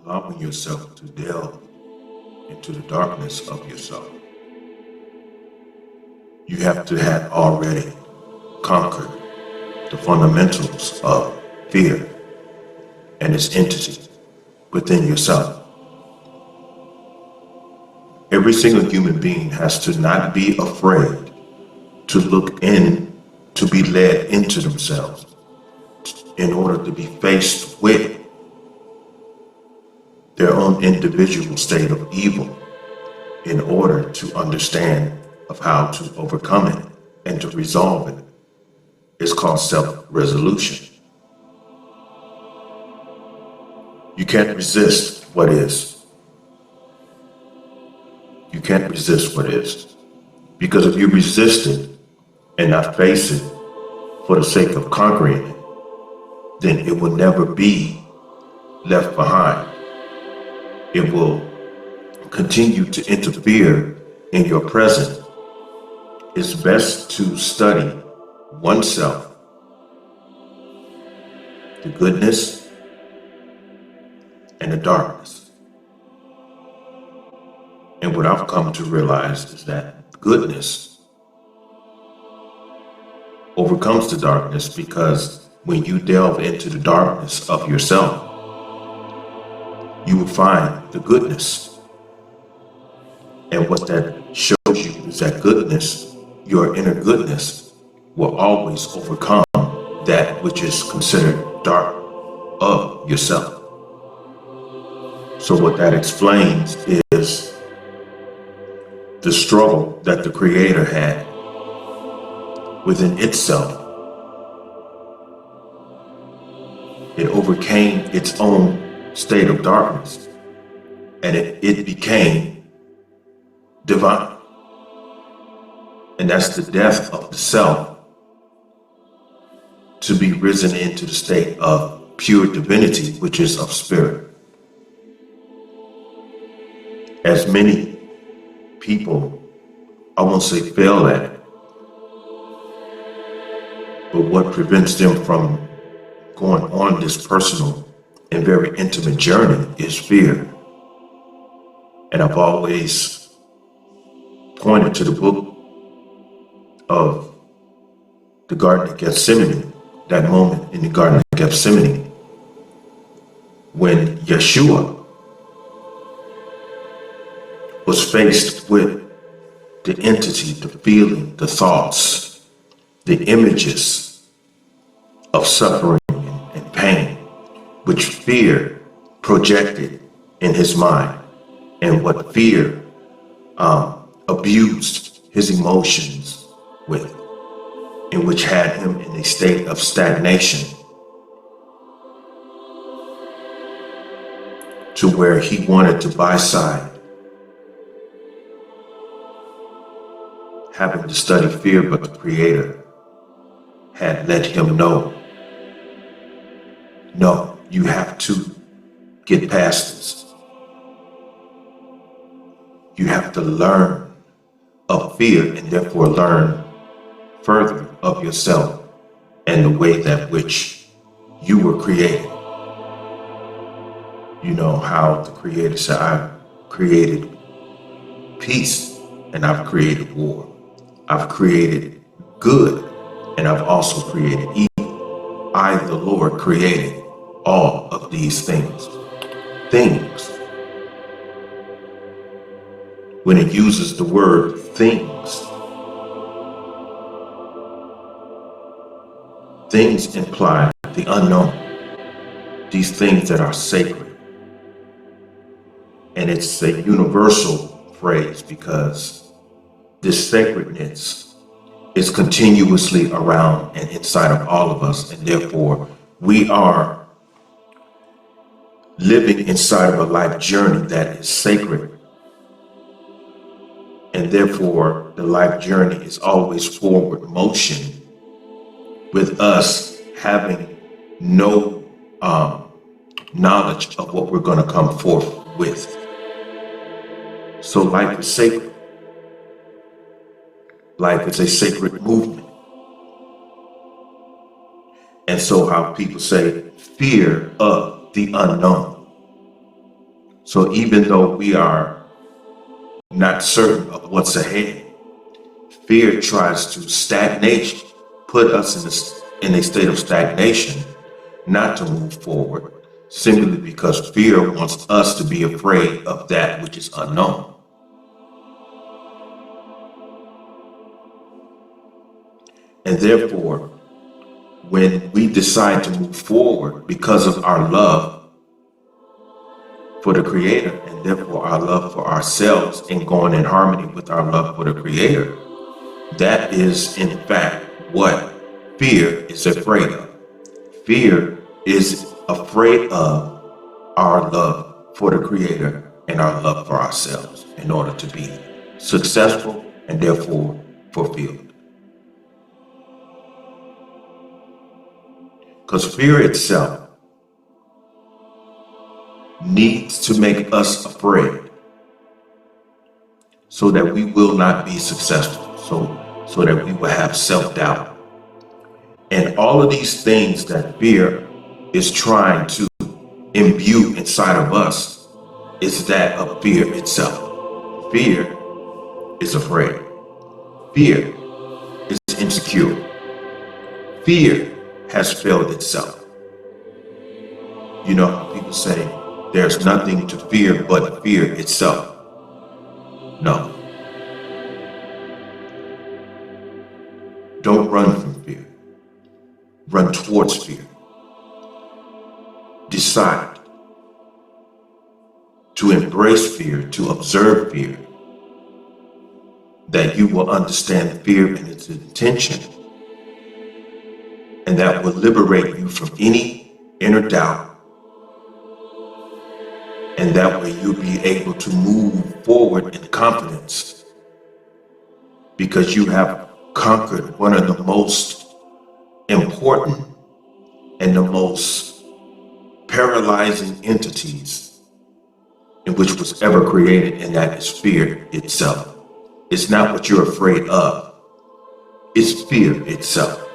allowing yourself to delve into the darkness of yourself. You have to have already conquered the fundamentals of fear and its entity within yourself. Every single human being has to not be afraid to look in, to be led into themselves in order to be faced with their own individual state of evil in order to understand of how to overcome it and to resolve it. It's called self-resolution. You can't resist what is. You can't resist what is. Because if you resist it and not face it for the sake of conquering it, then it will never be left behind. It will continue to interfere in your present. It's best to study oneself, the goodness and the darkness. And what I've come to realize is that goodness overcomes the darkness, because when you delve into the darkness of yourself, you will find the goodness. And what that shows you is that goodness, your inner goodness, will always overcome that which is considered dark of yourself. So what that explains is the struggle that the Creator had within itself. It overcame its own state of darkness, and it became divine. And that's the death of the self to be risen into the state of pure divinity, which is of spirit. As many people, I won't say fail at it, but what prevents them from going on this personal and very intimate journey is fear. And I've always pointed to the book of the Garden of Gethsemane, that moment in the Garden of Gethsemane when Yeshua was faced with the entity, the feeling, the thoughts, the images of suffering and pain, which fear projected in his mind, and what fear abused his emotions with, and which had him in a state of stagnation, to where he wanted to buy side, having to study fear, but the Creator had let him know, no, you have to get past this. You have to learn of fear, and therefore learn further of yourself and the way that which you were created. You know how the Creator said, I've created peace and I've created war. I've created good and I've also created evil. I, the Lord, created all of these things. When it uses the word things imply the unknown, these things that are sacred. And it's a universal phrase because this sacredness is continuously around and inside of all of us, and therefore we are living inside of a life journey that is sacred. And therefore, the life journey is always forward motion, with us having no knowledge of what we're going to come forth with. So life is sacred. Life is a sacred movement. And so how people say fear of the unknown. So even though we are not certain of what's ahead, fear tries to stagnate, put us in a state of stagnation, not to move forward, simply because fear wants us to be afraid of that which is unknown. And therefore, when we decide to move forward because of our love for the Creator, and therefore our love for ourselves, and going in harmony with our love for the Creator, that is in fact what fear is afraid of. Fear is afraid of our love for the Creator and our love for ourselves in order to be successful and therefore fulfilled. Because fear itself needs to make us afraid so that we will not be successful, so that we will have self-doubt. And all of these things that fear is trying to imbue inside of us is that of fear itself. Fear is afraid. Fear is insecure. Fear has failed itself. You know how people say there's nothing to fear but fear itself. No. Don't run from fear. Run towards fear. Decide to embrace fear, to observe fear, that you will understand fear and its intention, and that will liberate you from any inner doubt, and that way you'll be able to move forward in confidence because you have conquered one of the most important and the most paralyzing entities in which was ever created, and that is fear itself. It's not what you're afraid of, it's fear itself.